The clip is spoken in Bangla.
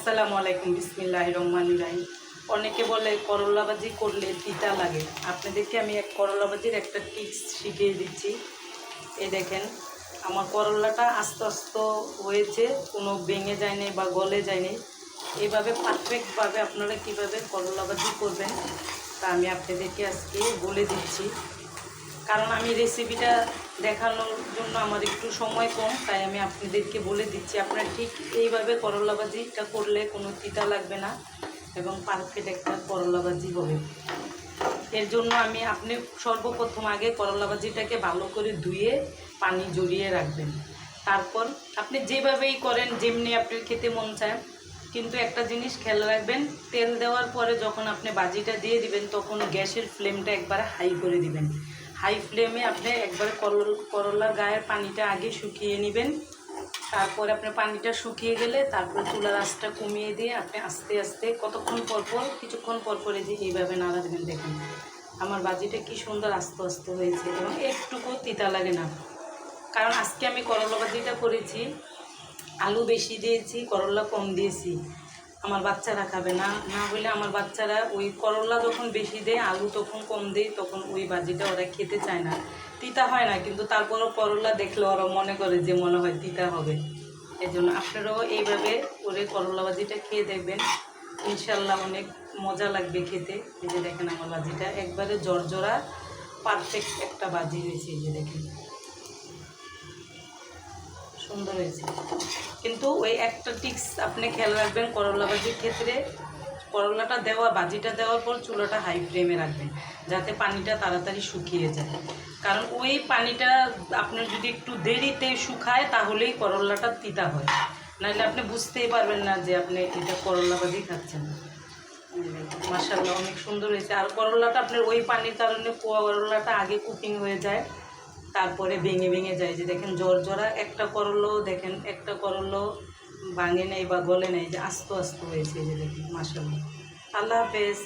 আসসালামু আলাইকুম। বিসমিল্লাহির রহমানির রহিম। অনেকে বলে করলা ভাজি করলে তিতা লাগে। আপনাদেরকে আমি এক করলা ভাজির একটা টিপস শিখিয়ে দিচ্ছি। এই দেখেন, আমার করলাটা আস্তে আস্তে হয়েছে, কোনো ভেঙে যায়নি বা গলে যায়নি। এইভাবে পারফেক্টভাবে আপনারা কীভাবে করলা ভাজি করবেন তা আমি আপনাদেরকে আজকে বলে দিচ্ছি। কারণ আমি রেসিপিটা দেখানোর জন্য আমার একটু সময় কম, তাই আমি আপনাদেরকে বলে দিচ্ছি। আপনারা ঠিক এইভাবে করলা ভাজিটা করলে কোনো তিতা লাগবে না এবং পারফেক্ট একটা করলা ভাজি হবে। এর জন্য আপনি সর্বপ্রথম আগে করলা ভাজিটাকে ভালো করে ধুয়ে পানি ঝরিয়ে রাখবেন। তারপর আপনি যেভাবেই করেন, যেমনি আপনার খেতে মন চায়, কিন্তু একটা জিনিস খেয়াল রাখবেন, তেল দেওয়ার পরে যখন আপনি ভাজিটা দিয়ে দিবেন তখন গ্যাসের ফ্লেমটা একবারে হাই করে দিবেন। হাই ফ্লেমে আপনি একবারে করলার গায়ের পানিটা আগে শুকিয়ে নেবেন। তারপরে আপনার পানিটা শুকিয়ে গেলে তারপরে চুলার আঁচটা কমিয়ে দিয়ে আপনি আস্তে আস্তে কিছুক্ষণ পরপরে যে এইভাবে নাড়া দেবেন। দেখেন আমার ভাজিটা কি সুন্দর আস্তে আস্তে হয়েছে এবং একটুকুও তিতা লাগে না। কারণ আজকে আমি করলা ভাজিটা করেছি, আলু বেশি দিয়েছি, করলা কম দিয়েছি। আমার বাচ্চারা খাবে না, না হলে আমার বাচ্চারা ওই করলা যখন বেশি দেয় আলু তখন কম দেয়, তখন ওই ভাজিটা ওরা খেতে চায় না। তিতা হয় না, কিন্তু তারপরও করলা দেখলে ওরা মনে করে যে মনে হয় তিতা হবে। এই জন্য আপনারাও এইভাবে করে করলা ভাজিটা খেয়ে দেখবেন, ইনশাল্লাহ অনেক মজা লাগবে খেতে। এই যে দেখেন আমার ভাজিটা একবারে জর্জরা পারফেক্ট একটা ভাজি হয়েছে। এই যে দেখেন সুন্দর হয়েছে। কিন্তু ওই একটা টিক্স আপনি খেয়াল রাখবেন করলা ভাজির ক্ষেত্রে, করলাটা ভাজিটা দেওয়ার পর চুলাটা হাই ফ্লেমে রাখবেন যাতে পানিটা তাড়াতাড়ি শুকিয়ে যায়। কারণ ওই পানিটা আপনার যদি একটু দেরিতে শুকায় তাহলেই করলাটা তিতা হয়, নাহলে আপনি বুঝতেই পারবেন না যে আপনি এটা করলা ভাজি খাচ্ছেন। মাশাআল্লাহ অনেক সুন্দর হয়েছে। আর করলাটা আপনার ওই পানির কারণে করলাটা আগে কুকিং হয়ে যায়, তারপরে ভেঙে ভেঙে যায়। যে দেখেন জর্জরা একটা করলাও, দেখেন একটা করলাও ভাঙে নেই বা গলে নেই, যে আস্তে আস্তে হয়েছে। যে দেখেন মাশাআল্লাহ। আল্লাহ হাফেজ।